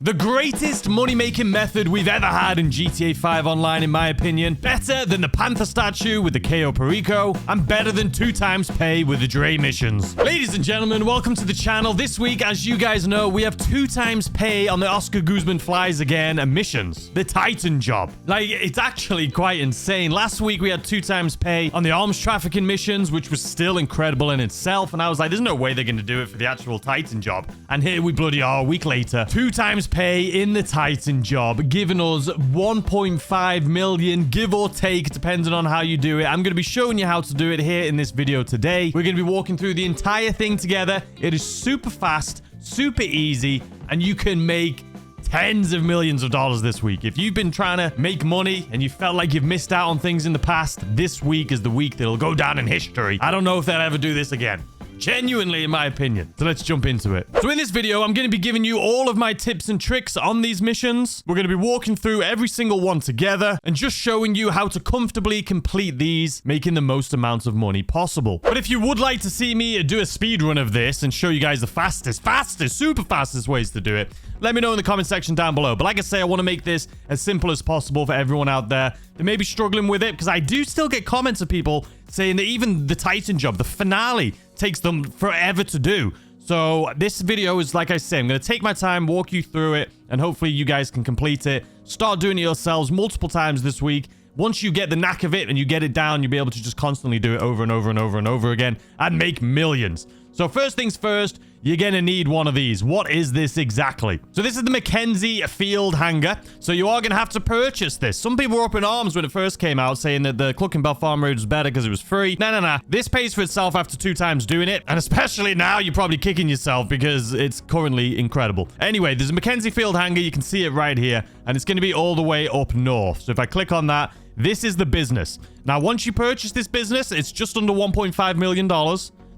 The greatest money-making method we've ever had in GTA 5 Online, in my opinion. Better than the Panther statue with the Cayo Perico, and better than 2 times pay with the Dre missions. Ladies and gentlemen, welcome to the channel. This week, as you guys know, we have 2 times pay on the Oscar Guzman Flies Again and missions. The Titan job. Like, it's actually quite insane. Last week, we had 2 times pay on the arms trafficking missions, which was still incredible in itself. And I was like, there's no way they're going to do it for the actual Titan job. And here we bloody are a week later. 2 times pay in the Titan job, giving us 1.5 million, give or take, depending on how you do it. I'm going to be showing you how to do it here in this video today. We're going to be walking through the entire thing together. It is super fast, super easy, and you can make tens of millions of dollars this week. If you've been trying to make money and you felt like you've missed out on things in the past, this week is the week that'll go down in history. I don't know if they'll ever do this again. Genuinely, in my opinion. So let's jump into it. So in this video, I'm going to be giving you all of my tips and tricks on these missions. We're going to be walking through every single one together and just showing you how to comfortably complete these, making the most amount of money possible. But if you would like to see me do a speed run of this and show you guys the fastest, super fastest ways to do it, let me know in the comment section down below. But like I say, I want to make this as simple as possible for everyone out there that may be struggling with it, because I do still get comments of people saying that even the Titan job, the finale, takes them forever to do. So this video is, like I say, I'm going to take my time, walk you through it, and hopefully you guys can complete it. Start doing it yourselves multiple times this week. Once you get the knack of it and you get it down, you'll be able to just constantly do it over and over and over and over again and make millions. So first things first, you're going to need one of these. What is this exactly? So this is the Mackenzie Field Hangar. So you are going to have to purchase this. Some people were up in arms when it first came out, saying that the Cluckenbell Farm Road was better because it was free. No. This pays for itself after 2 times doing it. And especially now, you're probably kicking yourself because it's currently incredible. Anyway, there's a Mackenzie Field Hangar. You can see it right here. And it's going to be all the way up north. So if I click on that, this is the business. Now, once you purchase this business, it's just under $1.5 million.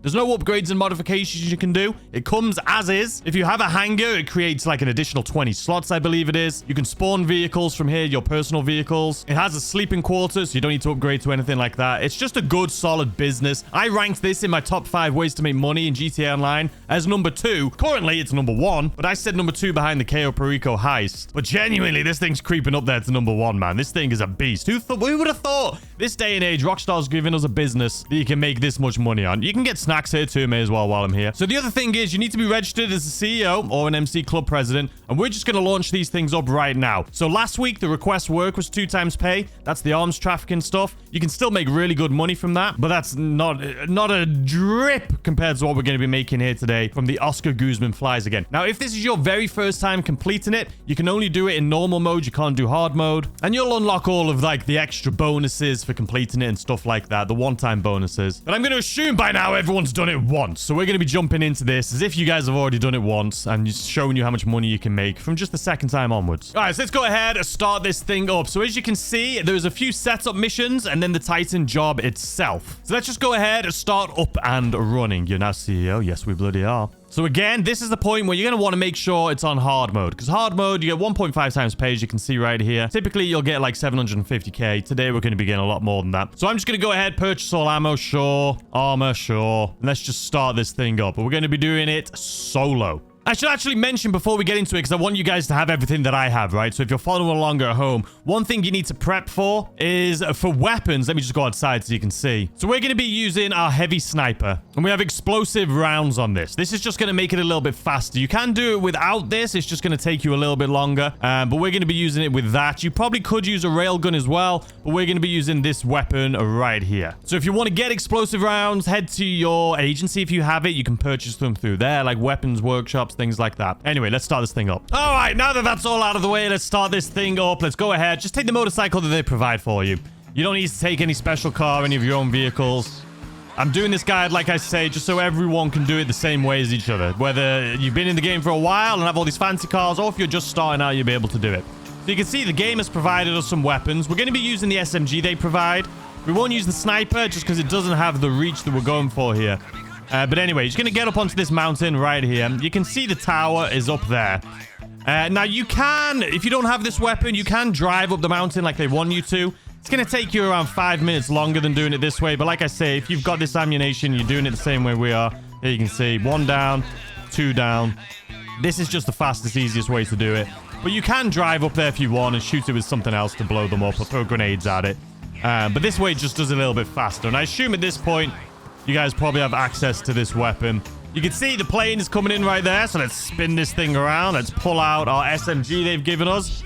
There's no upgrades and modifications you can do. It comes as is. If you have a hangar, it creates like an additional 20 slots, I believe it is. You can spawn vehicles from here, your personal vehicles. It has a sleeping quarters, so you don't need to upgrade to anything like that. It's just a good, solid business. I ranked this in my top 5 ways to make money in GTA Online as number 2. Currently, it's number 1, but I said number 2 behind the Cayo Perico heist. But genuinely, this thing's creeping up there to number 1, man. This thing is a beast. Who would have thought? This day and age, Rockstar's giving us a business that you can make this much money on. You can get snacks here too, may as well while I'm here. So the other thing is you need to be registered as a CEO or an MC Club president, and we're just going to launch these things up right now. So last week, the request work was 2 times pay. That's the arms trafficking stuff. You can still make really good money from that, but that's not a drip compared to what we're going to be making here today from the Oscar Guzman Flies Again. Now, if this is your very first time completing it, you can only do it in normal mode. You can't do hard mode, and you'll unlock all of like the extra bonuses for completing it and stuff like that, the one-time bonuses. But I'm going to assume by now everyone's done it once. So we're going to be jumping into this as if you guys have already done it once and just showing you how much money you can make from just the second time onwards. All right, so let's go ahead and start this thing up. So as you can see, there's a few setup missions and then the Titan job itself. So let's just go ahead and start up and running. You're now CEO. Yes, we bloody are. So again, this is the point where you're going to want to make sure it's on hard mode, because hard mode, you get 1.5 times pay, as you can see right here. Typically, you'll get like 750k. Today, we're going to be getting a lot more than that. So I'm just going to go ahead, purchase all ammo, sure. Armor, sure. And let's just start this thing up. But we're going to be doing it solo. I should actually mention before we get into it, because I want you guys to have everything that I have, right? So if you're following along at home, one thing you need to prep for is for weapons. Let me just go outside so you can see. So we're going to be using our heavy sniper, and we have explosive rounds on this. This is just going to make it a little bit faster. You can do it without this. It's just going to take you a little bit longer, but we're going to be using it with that. You probably could use a railgun as well, but we're going to be using this weapon right here. So if you want to get explosive rounds, head to your agency. If you have it, you can purchase them through there, like Weapons Workshops, things like that. Anyway, let's start this thing up. All right, now that that's all out of the way, let's start this thing up. Let's go ahead. Just take the motorcycle that they provide for you. You don't need to take any special car, any of your own vehicles. I'm doing this guide, like I say, just so everyone can do it the same way as each other. Whether you've been in the game for a while and have all these fancy cars, or if you're just starting out, you'll be able to do it. So you can see the game has provided us some weapons. We're going to be using the SMG they provide. We won't use the sniper just because it doesn't have the reach that we're going for here. But anyway, just going to get up onto this mountain right here. You can see the tower is up there. Now, you can, if you don't have this weapon, you can drive up the mountain like they want you to. It's going to take you around 5 minutes longer than doing it this way. But like I say, if you've got this ammunition, you're doing it the same way we are. There you can see 1 down, 2 down. This is just the fastest, easiest way to do it. But you can drive up there if you want and shoot it with something else to blow them up or throw grenades at it. But this way it just does it a little bit faster. And I assume at this point, you guys probably have access to this weapon. You can see the plane is coming in right there. So let's spin this thing around. Let's pull out our SMG they've given us.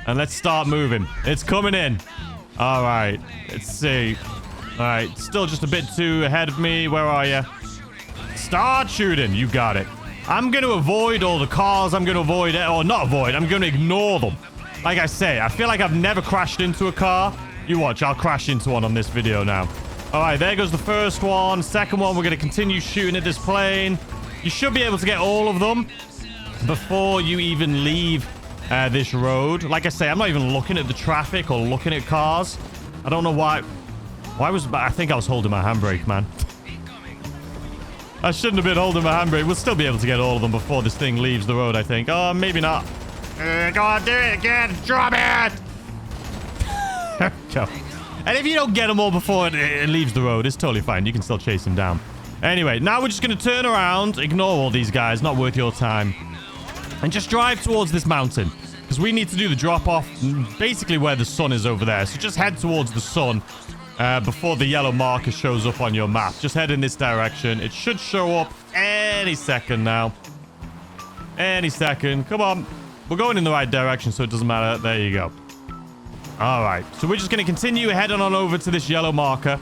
And let's start moving. It's coming in. All right. Let's see. All right. Still just a bit too ahead of me. Where are you? Start shooting. You got it. I'm going to avoid all the cars. I'm going to avoid it. Or not avoid. I'm going to ignore them. Like I say, I feel like I've never crashed into a car. You watch. I'll crash into one on this video now. All right. There goes the first one. Second one, we're going to continue shooting at this plane. You should be able to get all of them before you even leave this road. Like I say, I'm not even looking at the traffic or looking at cars. I don't know why. I think I was holding my handbrake, man. I shouldn't have been holding my handbrake. We'll still be able to get all of them before this thing leaves the road, I think. Oh, maybe not. Go on, do it again. Drop it. Go. And if you don't get them all before it leaves the road, it's totally fine. You can still chase them down. Anyway, now we're just going to turn around. Ignore all these guys. Not worth your time. And just drive towards this mountain. Because we need to do the drop-off basically where the sun is over there. So just head towards the sun before the yellow marker shows up on your map. Just head in this direction. It should show up any second now. Any second. Come on. We're going in the right direction, so it doesn't matter. There you go. All right. So we're just going to continue heading on over to this yellow marker.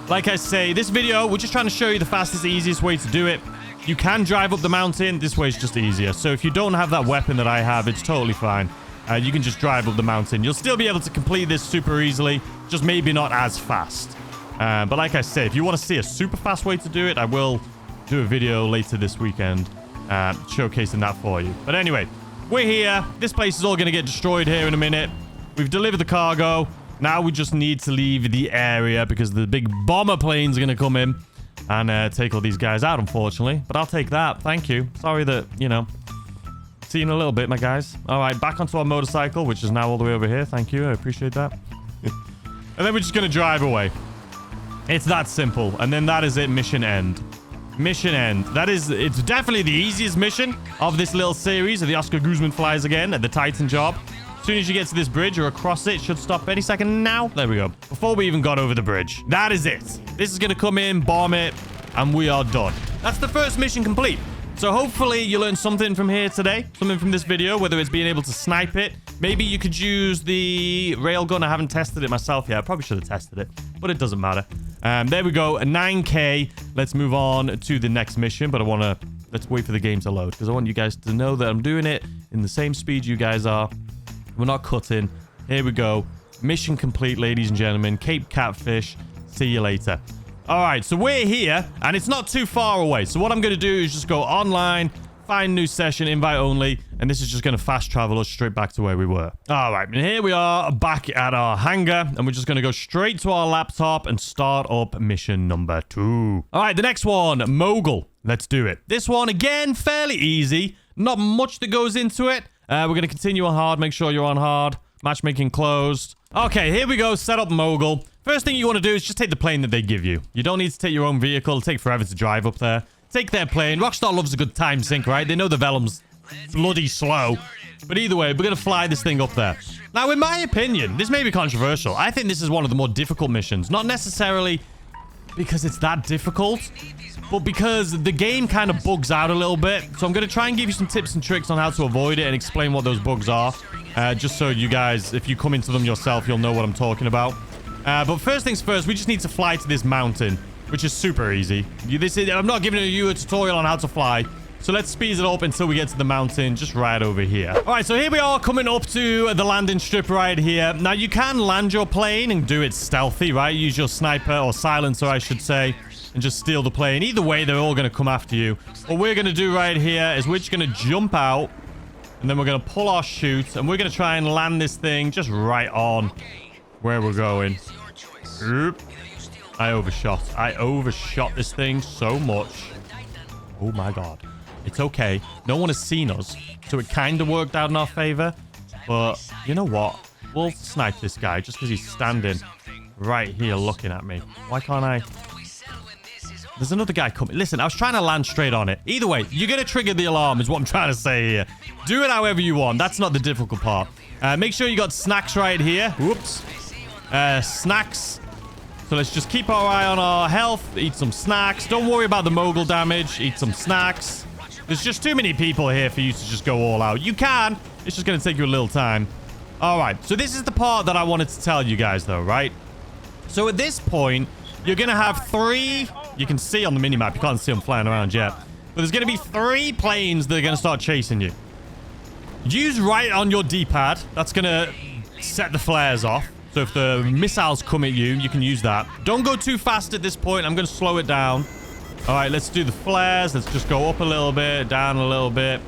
Like I say, this video, we're just trying to show you the fastest, easiest way to do it. You can drive up the mountain. This way is just easier. So if you don't have that weapon that I have, it's totally fine. You can just drive up the mountain. You'll still be able to complete this super easily, just maybe not as fast. But like I say, if you want to see a super fast way to do it, I will do a video later this weekend showcasing that for you. But anyway, we're here. This place is all going to get destroyed here in a minute. We've delivered the cargo. Now we just need to leave the area because the big bomber plane's going to come in and take all these guys out, unfortunately. But I'll take that. Thank you. Sorry that, you know. See you in a little bit, my guys. All right, back onto our motorcycle, which is now all the way over here. Thank you. I appreciate that. And then we're just going to drive away. It's that simple. And then that is it. Mission end. Mission end. It's definitely the easiest mission of this little series of the Oscar Guzman flies again at the Titan job. As soon as you get to this bridge or across it, should stop any second now. There we go. Before we even got over the bridge. That is it. This is going to come in, bomb it, and we are done. That's the first mission complete. So hopefully you learned something from here today. Something from this video, whether it's being able to snipe it. Maybe you could use the railgun. I haven't tested it myself yet. I probably should have tested it, but it doesn't matter. There we go. A 9K. Let's move on to the next mission, but let's wait for the game to load because I want you guys to know that I'm doing it in the same speed you guys are. We're not cutting. Here we go. Mission complete, ladies and gentlemen. Cape Catfish. See you later. All right, so we're here, and it's not too far away. So what I'm going to do is just go online, find new session, invite only, and this is just going to fast travel us straight back to where we were. All right, and here we are back at our hangar, and we're just going to go straight to our laptop and start up mission number 2. All right, the next one, Mogul. Let's do it. This one, again, fairly easy. Not much that goes into it. We're going to continue on hard. Make sure you're on hard. Matchmaking closed. Okay, here we go. Set up Mogul. First thing you want to do is just take the plane that they give you. You don't need to take your own vehicle. It'll take forever to drive up there. Take their plane. Rockstar loves a good time sink, right? They know the Vellum's bloody slow. But either way, we're going to fly this thing up there. Now, in my opinion, this may be controversial. I think this is one of the more difficult missions. Not necessarily because it's that difficult, but because the game kind of bugs out a little bit. So I'm going to try and give you some tips and tricks on how to avoid it and explain what those bugs are. Just so you guys, if you come into them yourself, you'll know what I'm talking about. But first things first, we just need to fly to this mountain, which is super easy. I'm not giving you a tutorial on how to fly. So let's speed it up until we get to the mountain, just right over here. All right, so here we are coming up to the landing strip right here. Now, you can land your plane and do it stealthy, right? Use your sniper or silencer, I should say, and just steal the plane. Either way, they're all going to come after you. What we're going to do right here is we're just going to jump out, and then we're going to pull our chute, and we're going to try and land this thing just right on where we're going. Oop. I overshot this thing so much. Oh, my God. It's okay. No one has seen us, so it kind of worked out in our favor. But you know what? We'll snipe this guy just because he's standing right here looking at me. Why can't I? There's another guy coming. Listen, I was trying to land straight on it. Either way, you're going to trigger the alarm is what I'm trying to say here. Do it however you want. That's not the difficult part. Make sure you got snacks right here. Whoops. Snacks. So let's just keep our eye on our health. Eat some snacks. Don't worry about the mogul damage. Eat some snacks. There's just too many people here for you to just go all out. You can. It's just going to take you a little time. All right. So this is the part that I wanted to tell you guys, though, right? So at this point, you're going to have 3... You can see on the minimap. You can't see them flying around yet. But there's going to be 3 planes that are going to start chasing you. Use right on your D-pad. That's going to set the flares off. So if the missiles come at you, you can use that. Don't go too fast at this point. I'm going to slow it down. All right, let's do the flares. Let's just go up a little bit, down a little bit.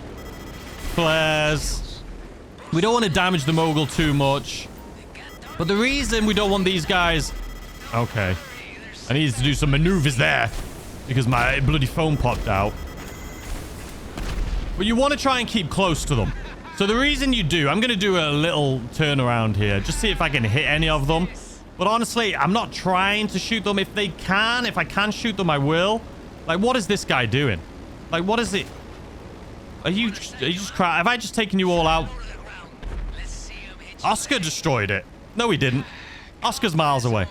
Flares. We don't want to damage the mogul too much. But the reason we don't want these guys... Okay. I needed to do some maneuvers there because my bloody phone popped out. But you want to try and keep close to them. So the reason you do... I'm going to do a little turnaround here. Just see if I can hit any of them. But honestly, I'm not trying to shoot them. If I can shoot them, I will. Like, what is this guy doing? Like, what is it? Are you just crying? Have I just taken you all out? Oscar destroyed it. No, he didn't. Oscar's miles away.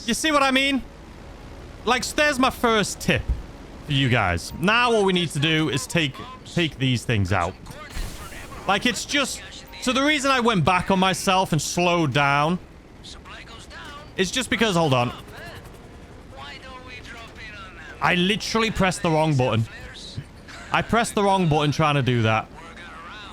You see what I mean? Like, there's my first tip for you guys. Now all we need to do is take these things out. Like, it's just... So the reason I went back on myself and slowed down is just because... Hold on. I literally pressed the wrong button. I pressed the wrong button trying to do that.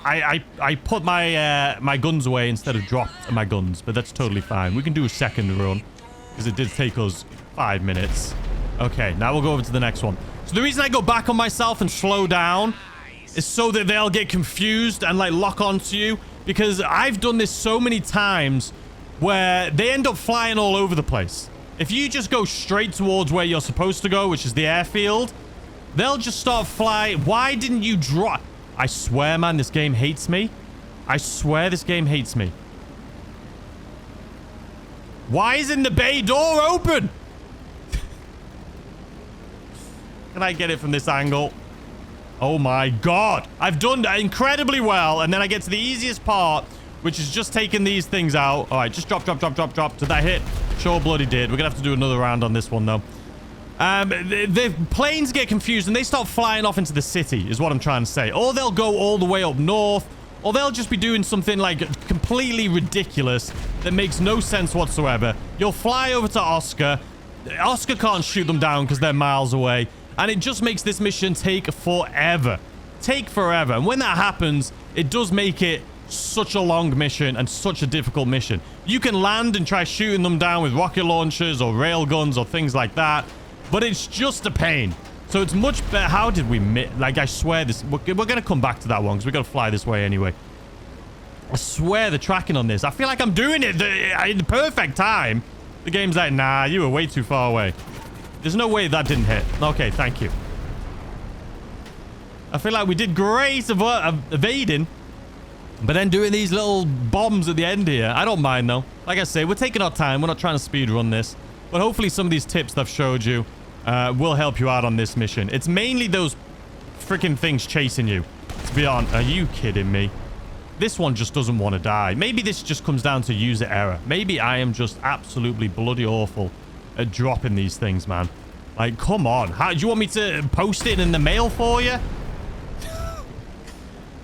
I put my my guns away instead of dropped my guns, but that's totally fine. We can do a second run because it did take us 5 minutes. Okay, now we'll go over to the next one. So the reason I go back on myself and slow down is so that they'll get confused and like lock onto you, because I've done this so many times where they end up flying all over the place. If you just go straight towards where you're supposed to go, which is the airfield, they'll just start flying. Why didn't you drop? I swear, man, this game hates me. I swear this game hates me. Why isn't the bay door open? Can I get it from this angle? Oh my god. I've done incredibly well. And then I get to the easiest part, which is just taking these things out. All right, just drop. Did that hit? Sure bloody did. We're going to have to do another round on this one, though. The planes get confused and they start flying off into the city, is what I'm trying to say. Or they'll go all the way up north. Or they'll just be doing something like completely ridiculous that makes no sense whatsoever. You'll fly over to Oscar. Oscar can't shoot them down because they're miles away. And it just makes this mission take forever. And when that happens, it does make it such a long mission and such a difficult mission. You can land and try shooting them down with rocket launchers or rail guns or things like that, but it's just a pain. So it's much better. How did we miss? Like, I swear this... We're going to come back to that one because we're going to fly this way anyway. I swear the tracking on this. I feel like I'm doing it in the perfect time. The game's like, nah, you were way too far away. There's no way that didn't hit. Okay, thank you. I feel like we did great evading, but then doing these little bombs at the end here. I don't mind, though. Like I say, we're taking our time. We're not trying to speed run this. But hopefully some of these tips that I've showed you will help you out on this mission. It's mainly those freaking things chasing you. To be honest, are you kidding me? This one just doesn't want to die. Maybe this just comes down to user error. Maybe I am just absolutely bloody awful at dropping these things, man. Like, come on. How do you want me to post it in the mail for you?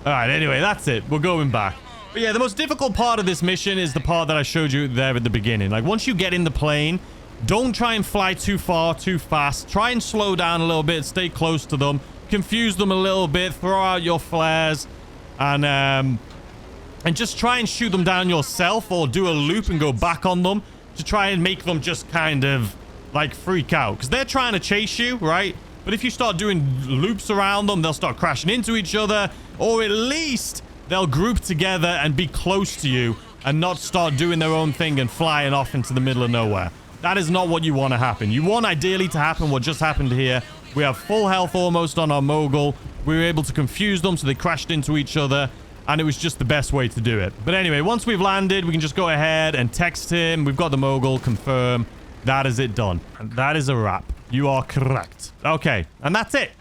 All right, anyway, that's it. We're going back. But yeah, the most difficult part of this mission is the part that I showed you there at the beginning. Like, once you get in the plane, don't try and fly too far, too fast. Try and slow down a little bit. Stay close to them. Confuse them a little bit. Throw out your flares. And just try and shoot them down yourself or do a loop and go back on them to try and make them just kind of, like, freak out. Because they're trying to chase you, right? But if you start doing loops around them, they'll start crashing into each other. Or at least they'll group together and be close to you and not start doing their own thing and flying off into the middle of nowhere. That is not what you want to happen. You want ideally to happen what just happened here. We have full health almost on our mogul. We were able to confuse them so they crashed into each other. And it was just the best way to do it. But anyway, once we've landed, we can just go ahead and text him. We've got the mogul, confirm. That is it done. And that is a wrap. You are correct. Okay, and that's it.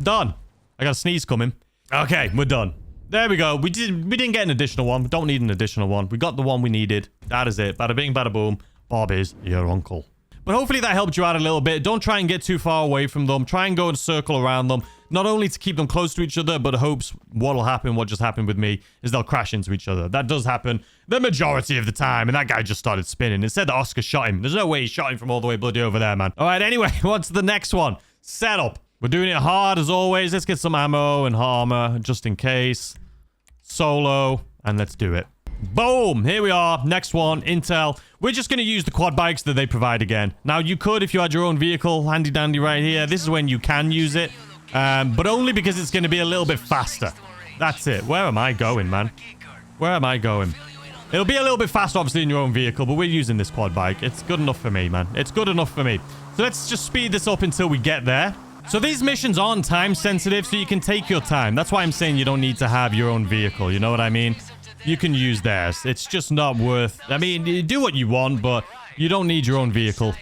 Done. I got a sneeze coming. Okay, we're done. There we go. We didn't get an additional one. We don't need an additional one. We got the one we needed. That is it. Bada bing, bada boom. Bob is your uncle. But hopefully that helped you out a little bit. Don't try and get too far away from them. Try and go and circle around them. Not only to keep them close to each other, but hopes what'll happen, what just happened with me, is they'll crash into each other. That does happen the majority of the time. And that guy just started spinning. It said that Oscar shot him. There's no way he shot him from all the way bloody over there, man. All right, anyway, what's the next one? Setup. We're doing it hard as always. Let's get some ammo and armor just in case. Solo, and let's do it. Boom! Here we are. Next one, Intel. We're just going to use the quad bikes that they provide again. Now, you could, if you had your own vehicle, handy dandy right here. This is when you can use it, but only because it's going to be a little bit faster. That's it. Where am I going, man? Where am I going? It'll be a little bit faster, obviously, in your own vehicle, but we're using this quad bike. It's good enough for me, man. It's good enough for me. So let's just speed this up until we get there. So these missions aren't time sensitive, so you can take your time. That's why I'm saying you don't need to have your own vehicle. You know what I mean? You can use theirs. It's just not worth... I mean, you do what you want, but you don't need your own vehicle.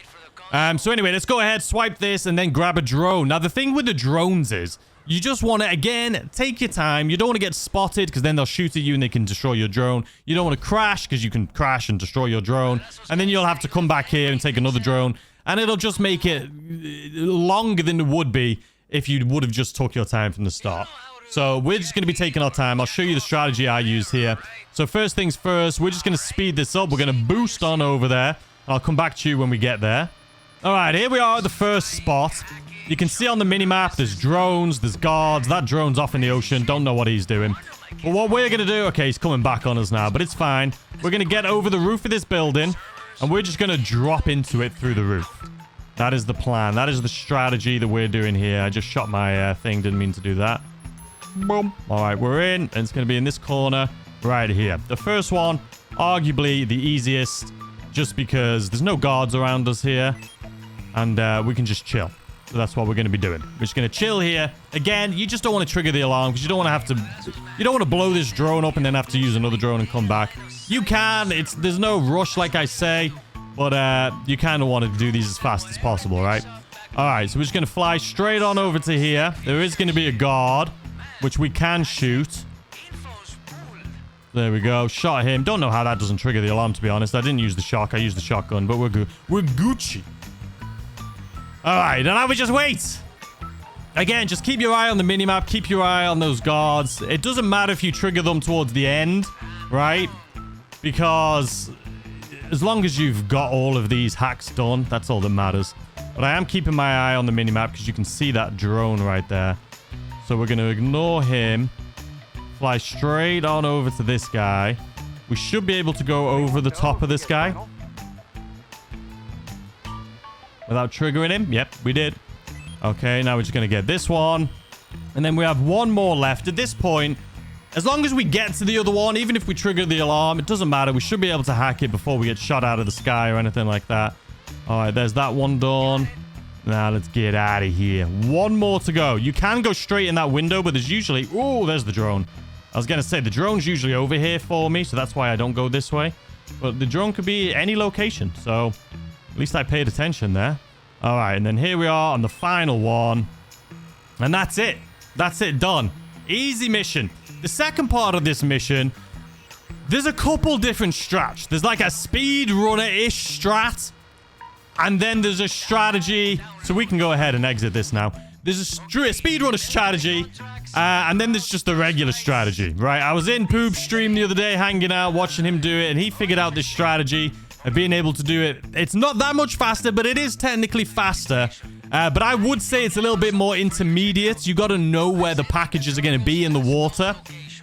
So anyway, let's go ahead, swipe this, and then grab a drone. Now, the thing with the drones is, you just want to, again, take your time. You don't want to get spotted, because then they'll shoot at you and they can destroy your drone. You don't want to crash, because you can crash and destroy your drone. And then you'll have to come back here and take another drone. And it'll just make it longer than it would be if you would have just took your time from the start. So we're just going to be taking our time. I'll show you the strategy I use here. So first things first, we're just going to speed this up. We're going to boost on over there. I'll come back to you when we get there. All right, here we are at the first spot. You can see on the minimap, there's drones, there's guards. That drone's off in the ocean. Don't know what he's doing. But what we're going to do... Okay, he's coming back on us now, but it's fine. We're going to get over the roof of this building. And we're just going to drop into it through the roof. That is the plan. That is the strategy that we're doing here. I just shot my thing. Didn't mean to do that. Boom. All right, we're in. And it's going to be in this corner right here. The first one, arguably the easiest. Just because there's no guards around us here. And we can just chill. So that's what we're going to be doing. We're just going to chill here. Again, you just don't want to trigger the alarm. Because you don't want to have to... You don't want to blow this drone up and then have to use another drone and come back. You can. There's no rush, like I say. But you kind of want to do these as fast as possible, right? All right, so we're just going to fly straight on over to here. There is going to be a guard, which we can shoot. There we go. Shot him. Don't know how that doesn't trigger the alarm, to be honest. I didn't use the shock. I used the shotgun, but we're good. We're Gucci. All right, and now we just wait. Again, just keep your eye on the minimap. Keep your eye on those guards. It doesn't matter if you trigger them towards the end, right? Because as long as you've got all of these hacks done, that's all that matters. But I am keeping my eye on the minimap because you can see that drone right there. So we're going to ignore him. Fly straight on over to this guy. We should be able to go over the top of this guy. Without triggering him. Yep, we did. Okay, now we're just going to get this one. And then we have one more left. At this point, as long as we get to the other one, even if we trigger the alarm, it doesn't matter. We should be able to hack it before we get shot out of the sky or anything like that. All right, there's that one done. Now let's get out of here. One more to go. You can go straight in that window, but there's usually... Oh, there's the drone. I was going to say, the drone's usually over here for me, so that's why I don't go this way. But the drone could be any location, so at least I paid attention there. All right, and then here we are on the final one. And that's it. That's it, done. Easy mission. The second part of this mission, there's a couple different strats. There's like a speedrunner-ish strat. And then there's a strategy. So we can go ahead and exit this now. There's a speedrunner strategy. And then there's just the regular strategy, right? I was in Poop's stream the other day, hanging out, watching him do it. And he figured out this strategy of being able to do it. It's not that much faster, but it is technically faster. But I would say it's a little bit more intermediate. You got to know where the packages are going to be in the water.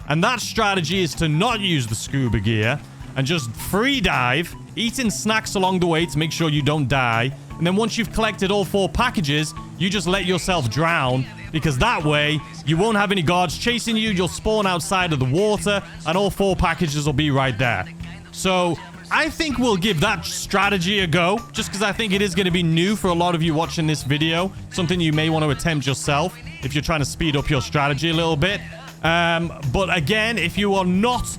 And that strategy is to not use the scuba gear and just free dive, eating snacks along the way to make sure you don't die. And then once you've collected all 4 packages, you just let yourself drown, because that way you won't have any guards chasing you. You'll spawn outside of the water and all 4 packages will be right there. So I think we'll give that strategy a go, just because I think it is going to be new for a lot of you watching this video. Something you may want to attempt yourself if you're trying to speed up your strategy a little bit. But again, if you are not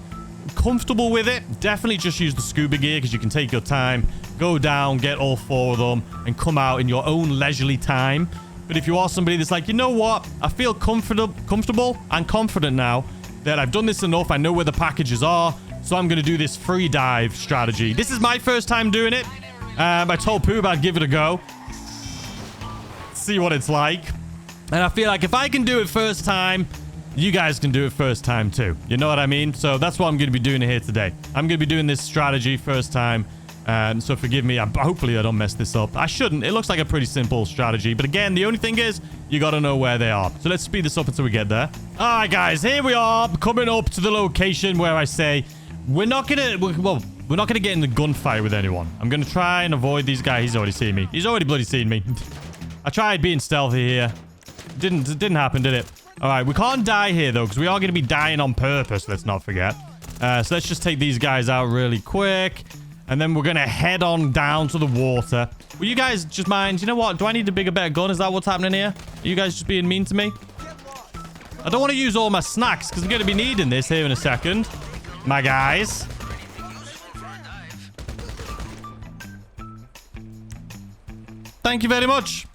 comfortable with it, definitely just use the scuba gear, because you can take your time, go down, get all 4 of them, and come out in your own leisurely time. But if you are somebody that's like, you know what? I feel comfortable and confident now that I've done this enough. I know where the packages are. So I'm going to do this free dive strategy. This is my first time doing it. I told Poob I'd give it a go. See what it's like. And I feel like if I can do it first time, you guys can do it first time too. You know what I mean? So that's what I'm going to be doing here today. I'm going to be doing this strategy first time. So forgive me. Hopefully I don't mess this up. I shouldn't. It looks like a pretty simple strategy. But again, the only thing is you got to know where they are. So let's speed this up until we get there. All right, guys. Here we are coming up to the location where I say we're not going to get in the gunfight with anyone. I'm going to try and avoid these guys. He's already seen me. He's already bloody seen me. I tried being stealthy here. Didn't happen, did it? All right, we can't die here, though, because we are going to be dying on purpose. Let's not forget. So let's just take these guys out really quick. And then we're going to head on down to the water. Will you guys just mind? You know what? Do I need a bigger, better gun? Is that what's happening here? Are you guys just being mean to me? I don't want to use all my snacks because I'm going to be needing this here in a second. My guys. Thank you very much.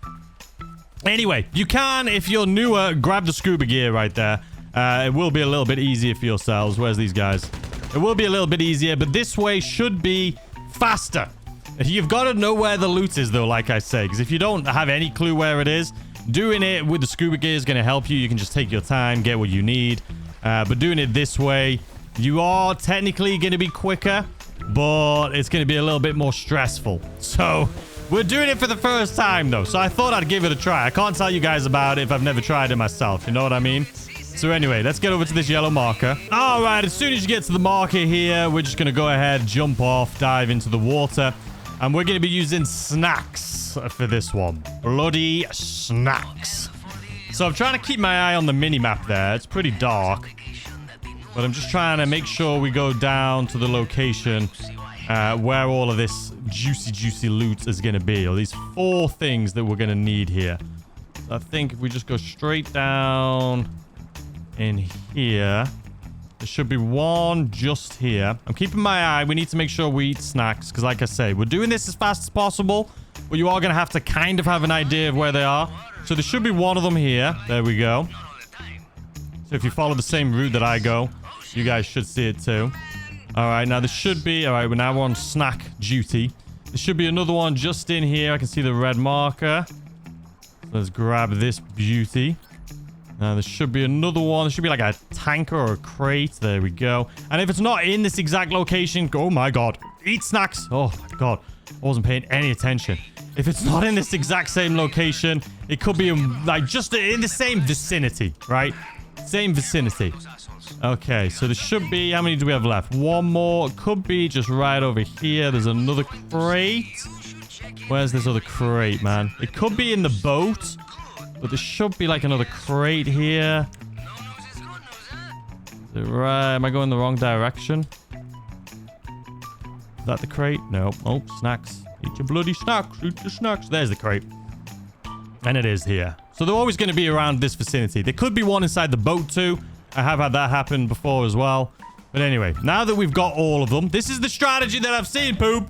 Anyway, you can, if you're newer, grab the scuba gear right there. It will be a little bit easier for yourselves. Where's these guys? It will be a little bit easier, but this way should be faster. You've got to know where the loot is, though, like I say, because if you don't have any clue where it is, doing it with the scuba gear is going to help you. You can just take your time, get what you need. But doing it this way, you are technically going to be quicker, but it's going to be a little bit more stressful. So we're doing it for the first time, though, so I thought I'd give it a try. I can't tell you guys about it if I've never tried it myself. You know what I mean? So anyway, let's get over to this yellow marker. All right, as soon as you get to the marker here, we're just going to go ahead, jump off, dive into the water. And we're going to be using snacks for this one. Bloody snacks. So I'm trying to keep my eye on the mini-map there. It's pretty dark. But I'm just trying to make sure we go down to the location where all of this juicy loot is going to be. Or these 4 things that we're going to need here. I think if we just go straight down in here, there should be one just here. I'm keeping my eye. We need to make sure we eat snacks because, like I say, we're doing this as fast as possible, but you are going to have to kind of have an idea of where they are. So there should be one of them here. There we go. So if you follow the same route that I go, you guys should see it too. All right, now there should be... All right, we're now on snack duty. There should be another one just in here. I can see the red marker. So let's grab this beauty. There should be another one. There should be like a tanker or a crate. There we go. And if it's not in this exact location... Oh, my God. Eat snacks. Oh, my God. I wasn't paying any attention. If it's not in this exact same location, it could be like just in the same vicinity, right? Same vicinity. Okay, so there should be... How many do we have left? One more. It could be just right over here. There's another crate. Where's this other crate, man? It could be in the boat. But there should be like another crate here. Is it right? Am I going the wrong direction? Is that the crate? No. Oh, snacks. Eat your bloody snacks. Eat your snacks. There's the crate. And it is here. So they're always going to be around this vicinity. There could be one inside the boat too. I have had that happen before as well. But anyway, now that we've got all of them, this is the strategy that I've seen, Poop.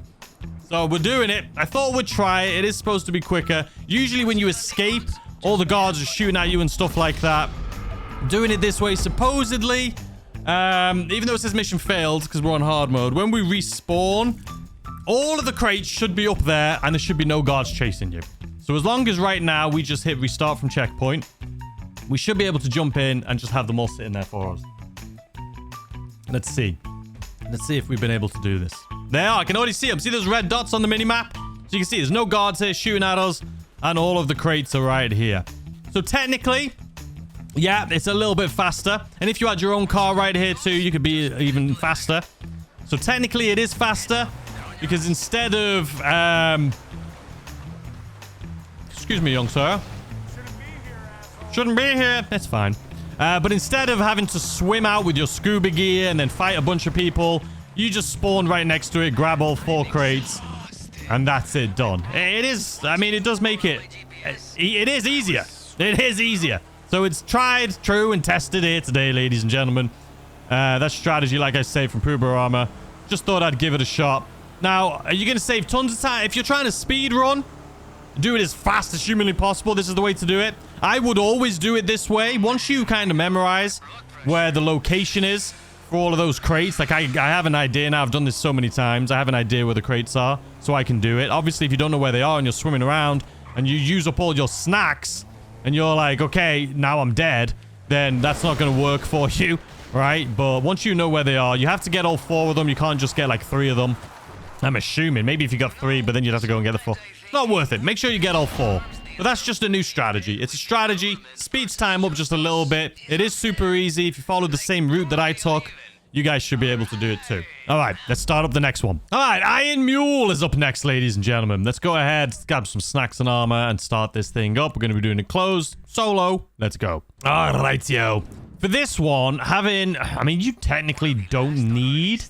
So we're doing it. I thought we'd try it. It is supposed to be quicker. Usually when you escape, all the guards are shooting at you and stuff like that. Doing it this way, supposedly, even though it says mission failed because we're on hard mode, when we respawn, all of the crates should be up there and there should be no guards chasing you. So as long as right now we just hit restart from checkpoint, we should be able to jump in and just have them all sitting there for us. Let's see. Let's see if we've been able to do this. There, I can already see them. See those red dots on the mini-map? So you can see there's no guards here shooting at us. And all of the crates are right here. So technically, yeah, it's a little bit faster. And if you had your own car right here too, you could be even faster. So technically it is faster. Because instead of... excuse me, young sir. Shouldn't be here. That's fine. But instead of having to swim out with your scuba gear and then fight a bunch of people, you just spawn right next to it, grab all 4 crates. And that's it, done. It is, I mean, it does make it, it is easier. It is easier. So it's tried, true, and tested here today, ladies and gentlemen. That strategy, like I say, from Poobarama. Just thought I'd give it a shot. Now, are you going to save tons of time? If you're trying to speed run, do it as fast as humanly possible. This is the way to do it. I would always do it this way. Once you kind of memorize where the location is for all of those crates, like I have an idea now. I've done this so many times. I have an idea where the crates are, so I can do it. Obviously, if you don't know where they are and you're swimming around and you use up all your snacks and you're like, okay, now I'm dead, then that's not going to work for you, right? But once you know where they are, you have to get all 4 of them. You can't just get like 3 of them. I'm assuming. Maybe if you got 3, but then you'd have to go and get the 4. Not worth it. Make sure you get all 4. But that's just a new strategy. It's a strategy. Speeds time up just a little bit. It is super easy. If you follow the same route that I took, you guys should be able to do it too. All right, let's start up the next one. All right, Iron Mule is up next, ladies and gentlemen. Let's go ahead, grab some snacks and armor, and start this thing up. We're going to be doing it closed, solo. Let's go. All right, yo. For this one, I mean, you technically don't need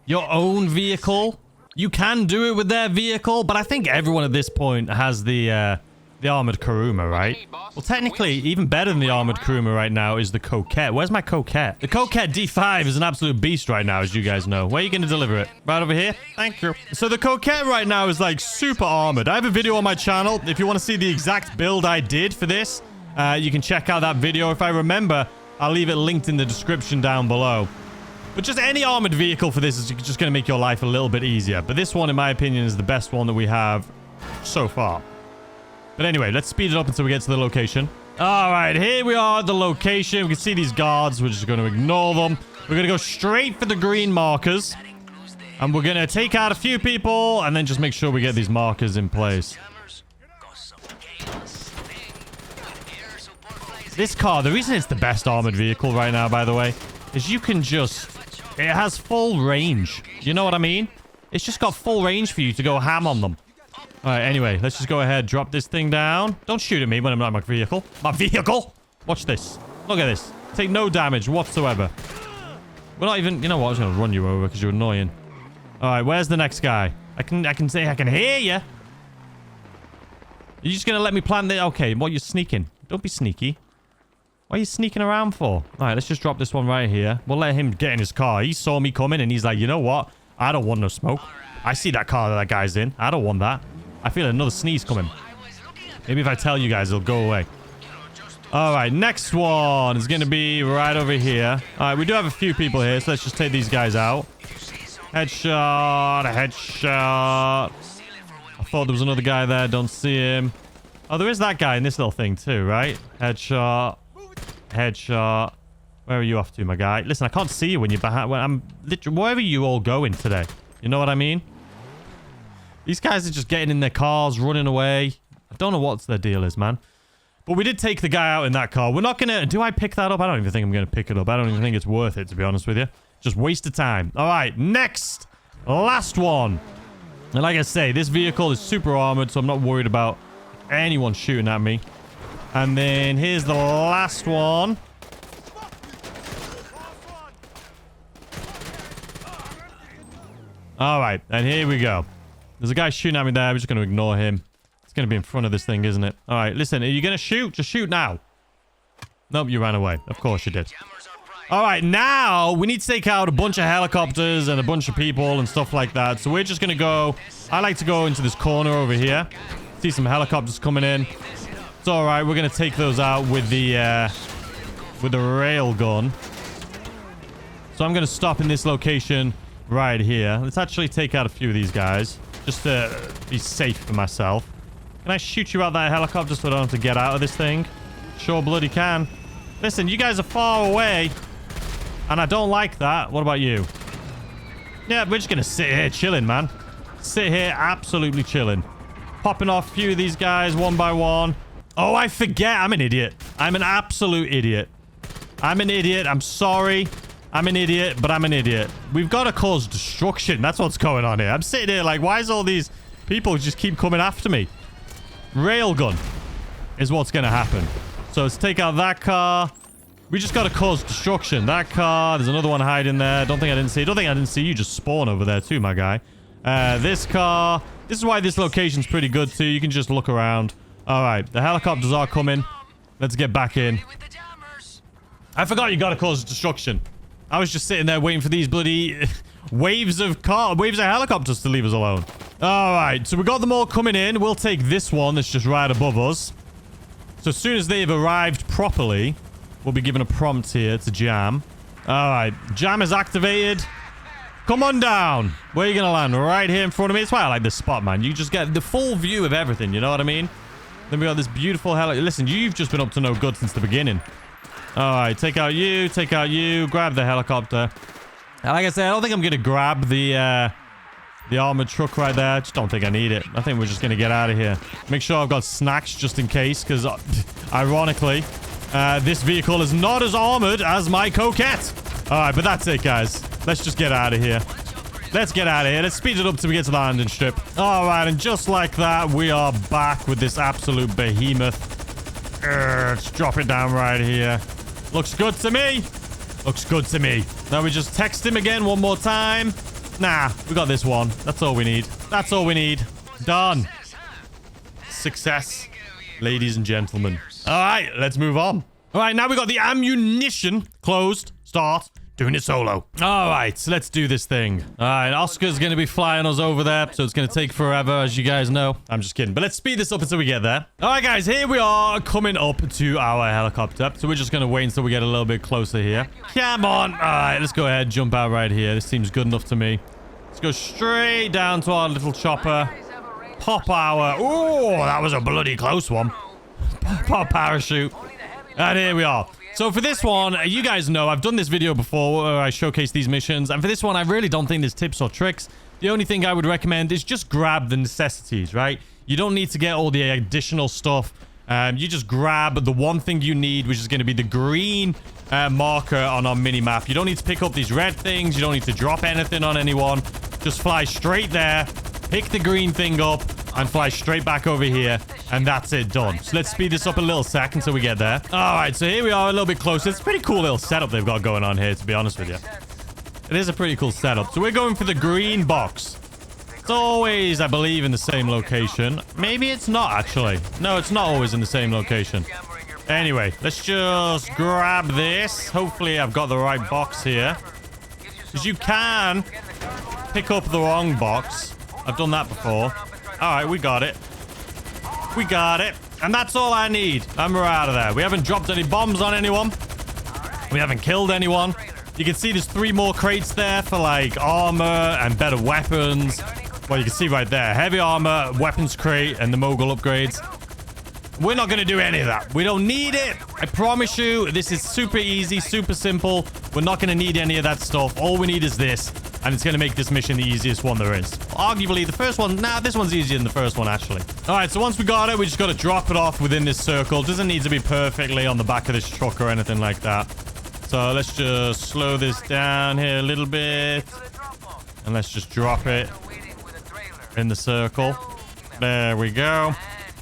your own vehicle. You can do it with their vehicle, but I think everyone at this point has the armored Kuruma, right? Well, technically, even better than the armored Kuruma right now is the Coquette. Where's my Coquette? The Coquette D5 is an absolute beast right now, as you guys know. Where are you going to deliver it? Right over here? Thank you. So the Coquette right now is like super armored. I have a video on my channel. If you want to see the exact build I did for this, you can check out that video. If I remember, I'll leave it linked in the description down below. But just any armored vehicle for this is just going to make your life a little bit easier. But this one, in my opinion, is the best one that we have so far. But anyway, let's speed it up until we get to the location. All right, here we are at the location. We can see these guards. We're just going to ignore them. We're going to go straight for the green markers. And we're going to take out a few people and then just make sure we get these markers in place. This car, the reason it's the best armored vehicle right now, by the way, is you can just... It has full range. You know what I mean? It's just got full range for you to go ham on them. All right, anyway, let's just go ahead, drop this thing down. Don't shoot at me when I'm not in my vehicle. My vehicle? Watch this. Look at this. Take no damage whatsoever. We're not even... You know what? I'm just going to run you over because you're annoying. All right, where's the next guy? I can say I can hear you. You're just going to let me plant the... Okay, well, you're sneaking. Don't be sneaky. What are you sneaking around for? All right, let's just drop this one right here. We'll let him get in his car. He saw me coming and he's like, you know what? I don't want no smoke. I see that car that guy's in. I don't want that. I feel another sneeze coming. Maybe if I tell you guys, it'll go away. All right, next one is going to be right over here. All right, we do have a few people here, so let's just take these guys out. Headshot, headshot. I thought there was another guy there. Don't see him. Oh, there is that guy in this little thing too, right? Headshot. Headshot. Where are you off to, my guy? Listen, I can't see you when you're behind. When I'm literally... Where are you all going today? You know what I mean? These guys are just getting in their cars, running away. I don't know what their deal is, man. But we did take the guy out in that car. We're not going to... Do I pick that up? I don't even think I'm going to pick it up. I don't even think it's worth it, to be honest with you. Just waste of time. All right, next. Last one. And like I say, this vehicle is super armored, so I'm not worried about anyone shooting at me. And then here's the last one. All right, and here we go. There's a guy shooting at me there. We're just going to ignore him. It's going to be in front of this thing, isn't it? All right, listen. Are you going to shoot? Just shoot now. Nope, you ran away. Of course you did. All right, now we need to take out a bunch of helicopters and a bunch of people and stuff like that. So we're just going to go... I like to go into this corner over here. See some helicopters coming in. It's all right. We're going to take those out with the rail gun. So I'm going to stop in this location right here. Let's actually take out a few of these guys just to be safe for myself. Can I shoot you out that helicopter so I don't have to get out of this thing? Sure bloody can. Listen, you guys are far away and I don't like that. What about you? Yeah, we're just going to sit here chilling, man. Sit here absolutely chilling. Popping off a few of these guys one by one. Oh, I forget. I'm an idiot. I'm an absolute idiot. I'm an idiot. I'm sorry. I'm an idiot, but I'm an idiot. We've got to cause destruction. That's what's going on here. I'm sitting here like, why is all these people just keep coming after me? Railgun is what's going to happen. So let's take out that car. We just got to cause destruction. That car. There's another one hiding there. Don't think I didn't see you just spawn over there too, my guy. This car. This is why this location's pretty good too. You can just look around. All right. The helicopters are coming. Let's get back in. I forgot you got to cause destruction. I was just sitting there waiting for these bloody waves of helicopters to leave us alone. All right, so we got them all coming in. We'll take this one that's just right above us. So as soon as they've arrived properly, we'll be given a prompt here to jam. All right, jam is activated. Come on down. Where are you going to land? Right here in front of me. It's why I like this spot, man. You just get the full view of everything, you know what I mean? Then we got this beautiful Listen, you've just been up to no good since the beginning. All right, take out you, grab the helicopter. And like I said, I don't think I'm going to grab the armored truck right there. I just don't think I need it. I think we're just going to get out of here. Make sure I've got snacks just in case, because ironically, this vehicle is not as armored as my Coquette. All right, but that's it, guys. Let's just get out of here. Let's get out of here. Let's speed it up till we get to the landing strip. All right, and just like that, we are back with this absolute behemoth. Let's drop it down right here. Looks good to me. Looks good to me. Now we just text him again one more time. Nah, we got this one. That's all we need. That's all we need. Done. Success, ladies and gentlemen. All right, let's move on. All right, now we got the ammunition. Closed. Start. Doing it solo. All right, so let's do this thing. All right, Oscar's going to be flying us over there, so it's going to take forever, as you guys know. I'm just kidding, but let's speed this up until we get there. All right, guys, here we are coming up to our helicopter. So we're just going to wait until we get a little bit closer here. Come on. All right, let's go ahead, jump out right here. This seems good enough to me. Let's go straight down to our little chopper. Pop our... Oh, that was a bloody close one. Pop parachute. And here we are. So for this one, you guys know I've done this video before where I showcase these missions. And for this one, I really don't think there's tips or tricks. The only thing I would recommend is just grab the necessities, right? You don't need to get all the additional stuff. You just grab the one thing you need, which is going to be the green marker on our mini-map. You don't need to pick up these red things. You don't need to drop anything on anyone. Just fly straight there, pick the green thing up, and fly straight back over here. And that's it, done. So let's speed this up a little sec until we get there. All right, so here we are a little bit closer. It's a pretty cool little setup they've got going on here, to be honest with you. It is a pretty cool setup. So we're going for the green box. It's always, I believe, in the same location. Maybe it's not, actually. No, it's not always in the same location. Anyway, let's just grab this. Hopefully, I've got the right box here. Because you can pick up the wrong box. I've done that before. All right, we got it. We got it. And that's all I need. And we're out of there. We haven't dropped any bombs on anyone. We haven't killed anyone. You can see there's 3 more crates there for, like, armor and better weapons. Well, you can see right there. Heavy armor, weapons crate, and the MOGUL upgrades. We're not going to do any of that. We don't need it. I promise you, this is super easy, super simple. We're not going to need any of that stuff. All we need is this. And it's going to make this mission the easiest one there is. Arguably, the first one... Nah, this one's easier than the first one, actually. All right, so once we got it, we just got to drop it off within this circle. Doesn't need to be perfectly on the back of this truck or anything like that. So let's just slow this down here a little bit. And let's just drop it in the circle. There we go.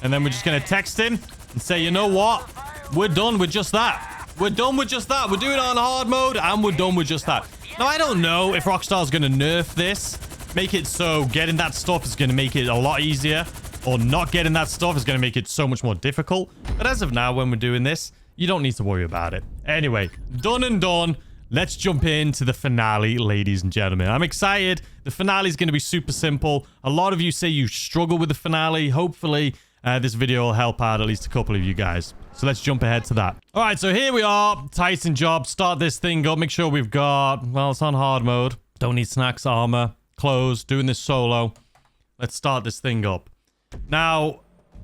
And then we're just going to text him and say, you know what? We're done with just that. We're done with just that. We're doing it on hard mode, and we're done with just that. Now, I don't know if Rockstar's going to nerf this. Make it so getting that stuff is going to make it a lot easier. Or not getting that stuff is going to make it so much more difficult. But as of now, when we're doing this, you don't need to worry about it. Anyway, done and done. Let's jump into the finale, ladies and gentlemen. I'm excited. The finale is going to be super simple. A lot of you say you struggle with the finale. Hopefully, this video will help out at least a couple of you guys. So let's jump ahead to that. All right, so here we are. Titan job. Start this thing up. Make sure we've got... Well, it's on hard mode. Don't need snacks, armor, clothes. Doing this solo. Let's start this thing up. Now,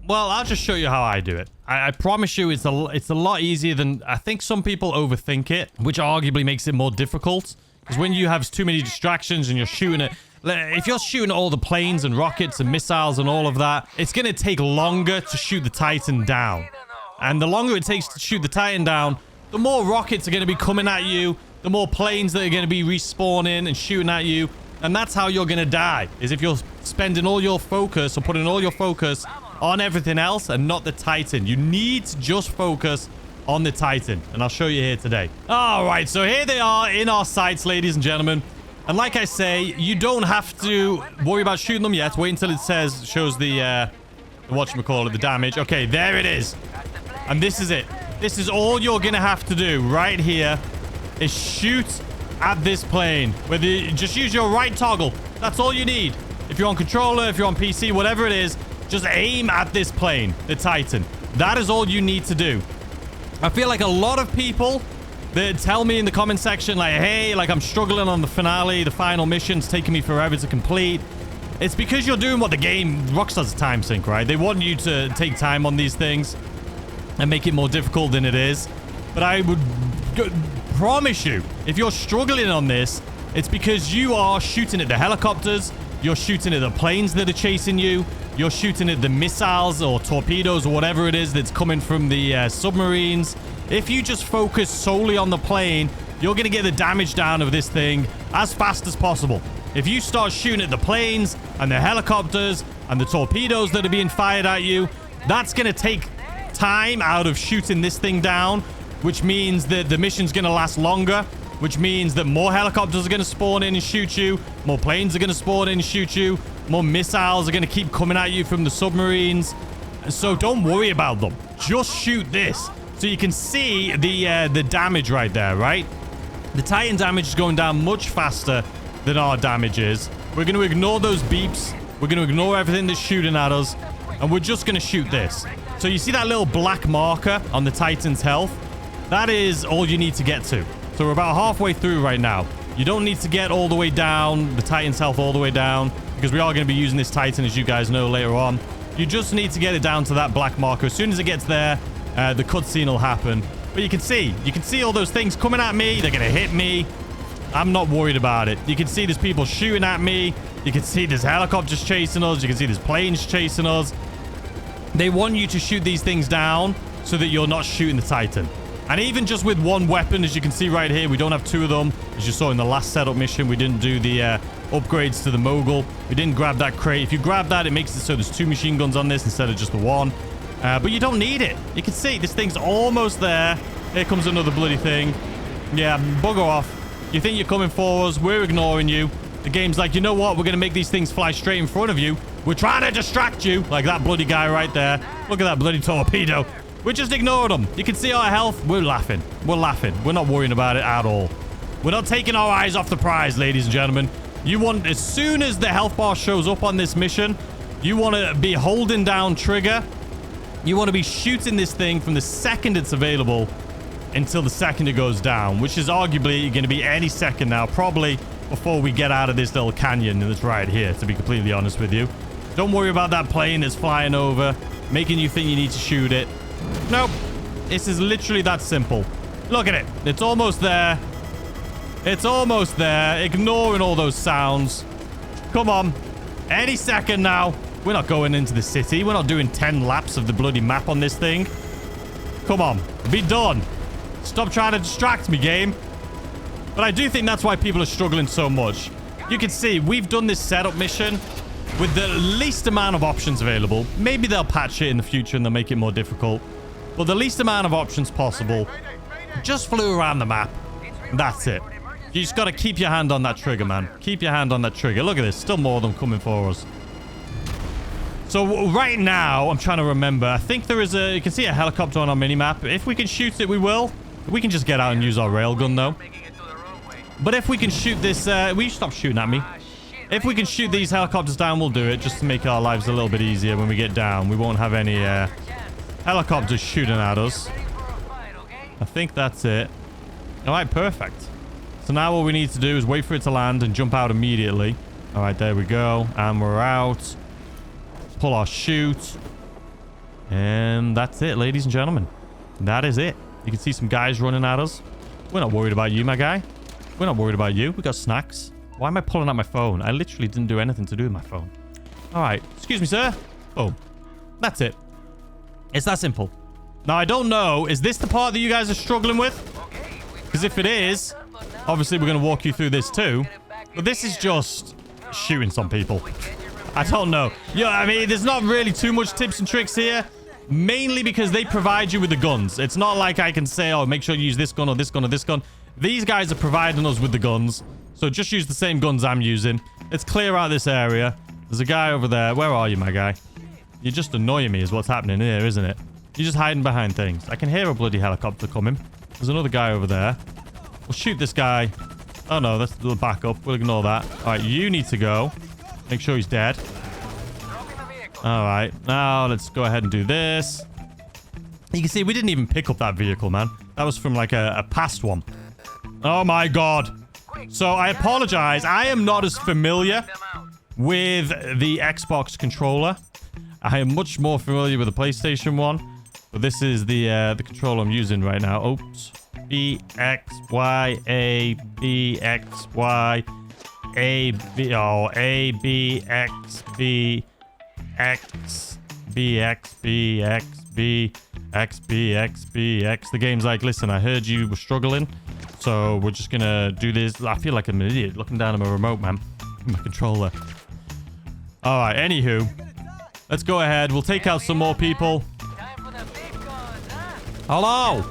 well, I'll just show you how I do it. I promise you it's a lot easier than... I think some people overthink it, which arguably makes it more difficult. Because when you have too many distractions and you're shooting it... If you're shooting all the planes and rockets and missiles and all of that, it's going to take longer to shoot the Titan down. And the longer it takes to shoot the Titan down, the more rockets are going to be coming at you, the more planes that are going to be respawning and shooting at you. And that's how you're going to die, is if you're spending all your focus or putting all your focus on everything else and not the Titan. You need to just focus on the Titan. And I'll show you here today. All right, so here they are in our sights, ladies and gentlemen. And like I say, you don't have to worry about shooting them yet. Wait until it shows the whatchamacallit, the damage. Okay, there it is. And this is it. This is all you're going to have to do right here is shoot at this plane. Whether you just use your right toggle. That's all you need. If you're on controller, if you're on PC, whatever it is, just aim at this plane, the Titan. That is all you need to do. I feel like a lot of people that tell me in the comment section, like, hey, like, I'm struggling on the finale, the final mission's taking me forever to complete. It's because you're doing what the game, Rockstar's a time sink, right? They want you to take time on these things and make it more difficult than it is. But I would promise you, if you're struggling on this, it's because you are shooting at the helicopters, you're shooting at the planes that are chasing you, you're shooting at the missiles or torpedoes or whatever it is that's coming from the submarines. If you just focus solely on the plane, you're going to get the damage down of this thing as fast as possible. If you start shooting at the planes and the helicopters and the torpedoes that are being fired at you, that's going to take time out of shooting this thing down, which means that the mission's going to last longer, which means that more helicopters are going to spawn in and shoot you, more planes are going to spawn in and shoot you, more missiles are going to keep coming at you from the submarines. So don't worry about them. Just shoot this. So you can see the damage right there, right? The Titan damage is going down much faster than our damage is. We're going to ignore those beeps. We're going to ignore everything that's shooting at us. And we're just going to shoot this. So you see that little black marker on the Titan's health? That is all you need to get to. So we're about halfway through right now. You don't need to get all the way down, the Titan's health all the way down, because we are going to be using this Titan, as you guys know, later on. You just need to get it down to that black marker. As soon as it gets there, the cutscene will happen. But you can see all those things coming at me. They're going to hit me. I'm not worried about it. You can see there's people shooting at me. You can see there's helicopters chasing us. You can see there's planes chasing us. They want you to shoot these things down so that you're not shooting the Titan. And even just with one weapon, as you can see right here, we don't have two of them. As you saw in the last setup mission, we didn't do the upgrades to the Mogul. We didn't grab that crate. If you grab that, it makes it so there's 2 machine guns on this instead of just the one. But you don't need it. You can see this thing's almost there. Here comes another bloody thing. Yeah, bugger off. You think you're coming for us. We're ignoring you. The game's like, you know what? We're going to make these things fly straight in front of you. We're trying to distract you. Like that bloody guy right there. Look at that bloody torpedo. We just ignored them. You can see our health. We're laughing. We're laughing. We're not worrying about it at all. We're not taking our eyes off the prize, ladies and gentlemen. You want, as soon as the health bar shows up on this mission, you want to be holding down trigger. You want to be shooting this thing from the second it's available until the second it goes down, which is arguably going to be any second now, probably before we get out of this little canyon that's right here, to be completely honest with you. Don't worry about that plane that's flying over, making you think you need to shoot it. Nope. This is literally that simple. Look at it. It's almost there. It's almost there. Ignoring all those sounds. Come on. Any second now. We're not going into the city. We're not doing 10 laps of the bloody map on this thing. Come on. Be done. Stop trying to distract me, game. But I do think that's why people are struggling so much. You can see we've done this setup mission with the least amount of options available. Maybe they'll patch it in the future and they'll make it more difficult. But the least amount of options possible. Just flew around the map. That's it. You just got to keep your hand on that trigger, man. Keep your hand on that trigger. Look at this. Still more of them coming for us. So right now, I'm trying to remember. I think there is a... You can see a helicopter on our minimap. If we can shoot it, we will. We can just get out and use our railgun, though. But if we can shoot this... will you stop shooting at me? If we can shoot these helicopters down, we'll do it. Just to make our lives a little bit easier when we get down. We won't have any helicopters shooting at us. I think that's it. All right, perfect. So now all we need to do is wait for it to land and jump out immediately. All right, there we go. And we're out. Pull our chute. And that's it, ladies and gentlemen. That is it. You can see some guys running at us. We're not worried about you, my guy. We're not worried about you. We got snacks. Why am I pulling out my phone? I literally didn't do anything to do with my phone. All right. Excuse me, sir. Boom. That's it. It's that simple. Now, I don't know. Is this the part that you guys are struggling with? Because if it is, obviously we're going to walk you through this too. But this is just shooting some people. I don't know. Yeah, I mean, there's not really too much tips and tricks here. Mainly because they provide you with the guns. It's not like I can say, oh, make sure you use this gun or this gun or this gun. These guys are providing us with the guns. So just use the same guns I'm using. Let's clear out this area. There's a guy over there. Where are you, my guy? You're just annoying me is what's happening here, isn't it? You're just hiding behind things. I can hear a bloody helicopter coming. There's another guy over there. We'll shoot this guy Oh, no. That's a little backup. We'll ignore that. All right. You need to go. Make sure he's dead. All right. Now, let's go ahead and do this. You can see we didn't even pick up that vehicle, man. That was from like a past one. Oh, my God. So, I apologize. I am not as familiar with the Xbox controller. I am much more familiar with the PlayStation one. But this is the controller I'm using right now. Oops. B, X, Y, A, B, X, Y, A, B, oh, A, B, X, B, X, B, X, B, X, B, X, B, X, B, X. The game's like, listen, I heard you were struggling, so we're just gonna do this. I feel like I'm an idiot looking down at my remote, man. My controller. All right, anywho. Let's go ahead. We'll take out some more people. Hello!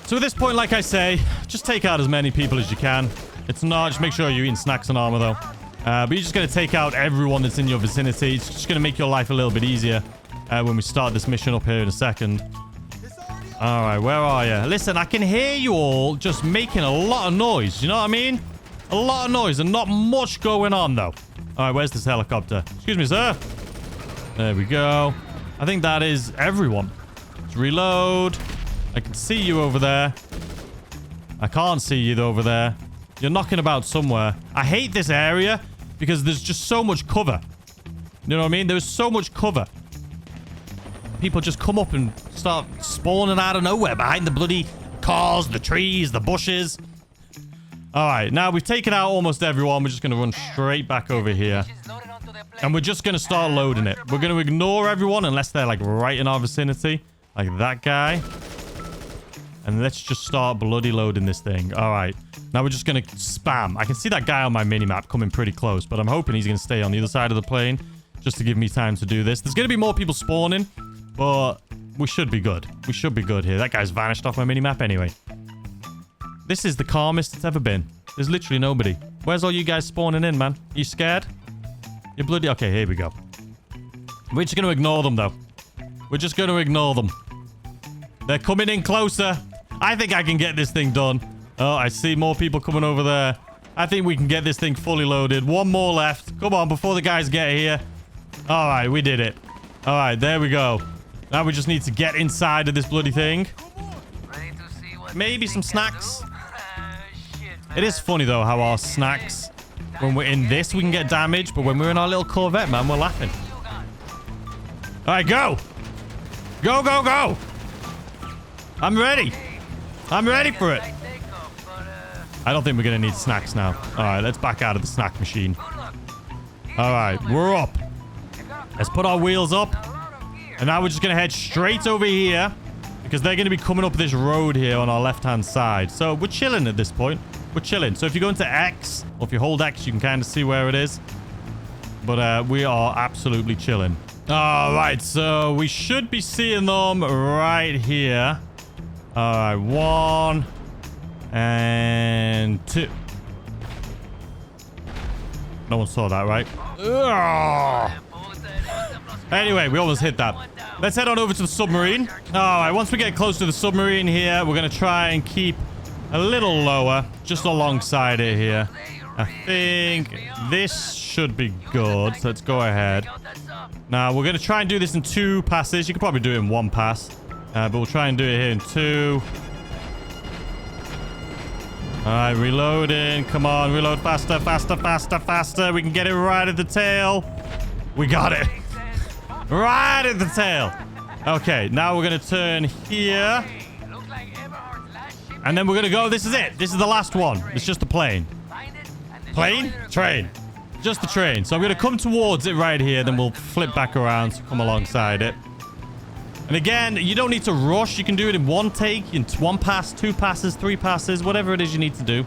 So at this point, like I say, just take out as many people as you can. It's not... Just make sure you're eating snacks and armor, though. But you're just going to take out everyone that's in your vicinity. It's just going to make your life a little bit easier when we start this mission up here in a second. All right, where are you? Listen, I can hear you all just making a lot of noise. You know what I mean? A lot of noise and not much going on, though. All right, where's this helicopter? Excuse me, sir. There we go. I think that is everyone. Let's reload. I can see you over there. I can't see you over there. You're knocking about somewhere. I hate this area because there's just so much cover. You know what I mean? There's so much cover. People just come up and start spawning out of nowhere behind the bloody cars, the trees, the bushes. All right, now we've taken out almost everyone. We're just going to run straight back over here. And we're just going to start loading it. We're going to ignore everyone unless they're like right in our vicinity. Like that guy. And let's just start bloody loading this thing. All right. Now we're just going to spam. I can see that guy on my minimap coming pretty close, but I'm hoping he's going to stay on the other side of the plane just to give me time to do this. There's going to be more people spawning, but we should be good. We should be good here. That guy's vanished off my minimap anyway. This is the calmest it's ever been. There's literally nobody. Where's all you guys spawning in, man? You scared? You're bloody... Okay, here we go. We're just going to ignore them, though. We're just going to ignore them. They're coming in closer. I think I can get this thing done. Oh, I see more people coming over there. I think we can get this thing fully loaded. One more left. Come on, before the guys get here. All right, we did it. All right, there we go. Now we just need to get inside of this bloody thing. Maybe some snacks. It is funny, though, how our snacks... When we're in this, we can get damaged. But when we're in our little Corvette, man, we're laughing. All right, go. Go, go, go. I'm ready. I'm ready for it. I don't think we're going to need snacks now. All right, let's back out of the snack machine. All right, we're up. Let's put our wheels up. And now we're just going to head straight over here. Because they're going to be coming up this road here on our left-hand side. So we're chilling at this point. We're chilling. So if you go into X, or if you hold X, you can kind of see where it is. But we are absolutely chilling. All right, so we should be seeing them right here. All right, 1 and 2. No one saw that, right? Ugh. Anyway, we almost hit that. Let's head on over to the submarine. All right, once we get close to the submarine here, we're going to try and keep a little lower, just alongside it here. I think this should be good. So let's go ahead. Now, we're going to try and do this in 2 passes. You could probably do it in 1 pass. But we'll try and do it here in 2. All right, reloading. Come on, reload faster, faster, faster, faster. We can get it right at the tail. We got it. Right at the tail. Okay, now we're going to turn here. And then we're going to go. This is it. This is the last one. It's just a plane. Plane? Train. Just the train. So I'm going to come towards it right here. Then we'll flip back around to come alongside it. And again, you don't need to rush. You can do it in 1 take, in 1 pass, 2 passes, 3 passes, whatever it is you need to do.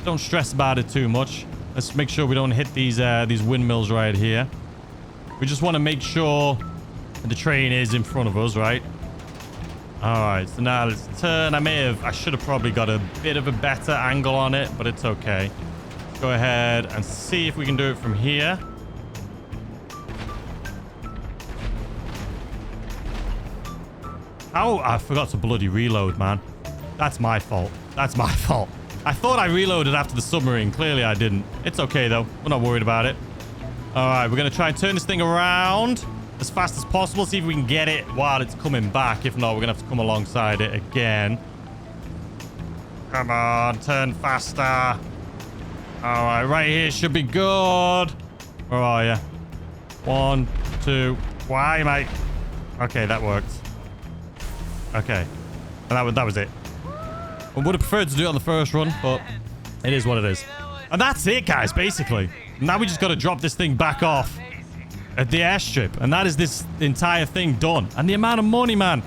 Don't stress about it too much. Let's make sure we don't hit these windmills right here. We just want to make sure the train is in front of us, right? All right, so now let's turn. I should have probably got a bit of a better angle on it, but it's okay. Let's go ahead and see if we can do it from here. Oh, I forgot to bloody reload, man. That's my fault. That's my fault. I thought I reloaded after the submarine. Clearly, I didn't. It's okay, though. We're not worried about it. All right, we're going to try and turn this thing around as fast as possible. See if we can get it while it's coming back. If not, we're going to have to come alongside it again. Come on, turn faster. All right, right here should be good. Where are you? 1, 2. Why am I... Okay, that worked. Okay. And that was it. I would have preferred to do it on the first run, but it is what it is. And that's it, guys, basically. Now we just got to drop this thing back off at the airstrip. And that is this entire thing done. And the amount of money, man.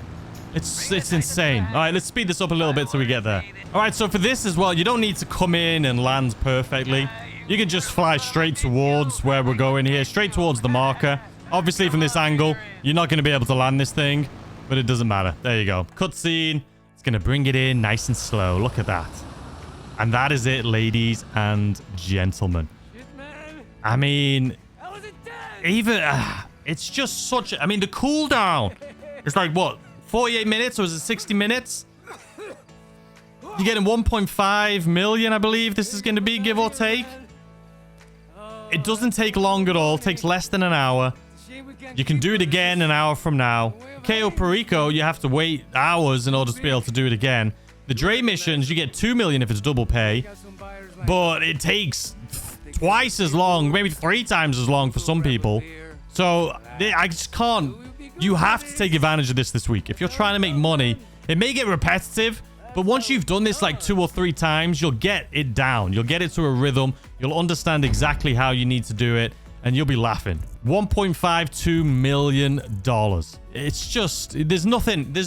It's insane. All right, let's speed this up a little bit so we get there. All right, so for this as well, you don't need to come in and land perfectly. You can just fly straight towards where we're going here, straight towards the marker. Obviously, from this angle, you're not going to be able to land this thing, but it doesn't matter. There you go. Cutscene. It's going to bring it in nice and slow. Look at that. And that is it, ladies and gentlemen. I mean, even... it's just such... I mean, the cooldown is like, what, 48 minutes or is it 60 minutes? You're getting 1.5 million, I believe this is going to be, give or take. It doesn't take long at all. It takes less than an hour. You can do it again an hour from now. KO Perico, you have to wait hours in order to be able to do it again. The Dre missions, you get 2 million if it's double pay. But it takes twice as long, maybe 3 times as long for some people. So I just can't. You have to take advantage of this week. If you're trying to make money, it may get repetitive. But once you've done this like 2 or 3 times, you'll get it down. You'll get it to a rhythm. You'll understand exactly how you need to do it. And you'll be laughing. $1.52 million. It's just, there's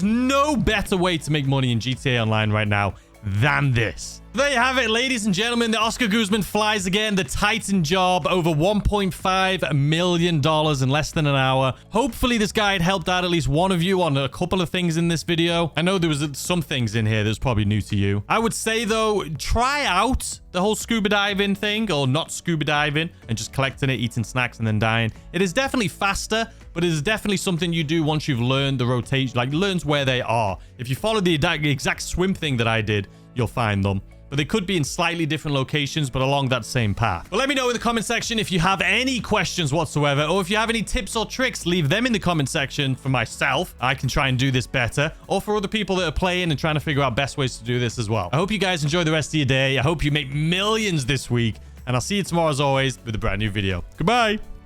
no better way to make money in GTA Online right now than this. There you have it, ladies and gentlemen. The Oscar Guzman flies again. The Titan job, over $1.5 million in less than an hour. Hopefully this guide helped out at least one of you on a couple of things in this video. I know there was some things in here that's probably new to you. I would say, though, try out the whole scuba diving thing, or not scuba diving, and just collecting it, eating snacks, and then dying. It is definitely faster, but it is definitely something you do once you've learned the rotation, like learned where they are. If you follow the exact swim thing that I did, you'll find them. But they could be in slightly different locations, but along that same path. But let me know in the comment section if you have any questions whatsoever, or if you have any tips or tricks, leave them in the comment section for myself. I can try and do this better, or for other people that are playing and trying to figure out best ways to do this as well. I hope you guys enjoy the rest of your day. I hope you make millions this week, and I'll see you tomorrow as always with a brand new video. Goodbye.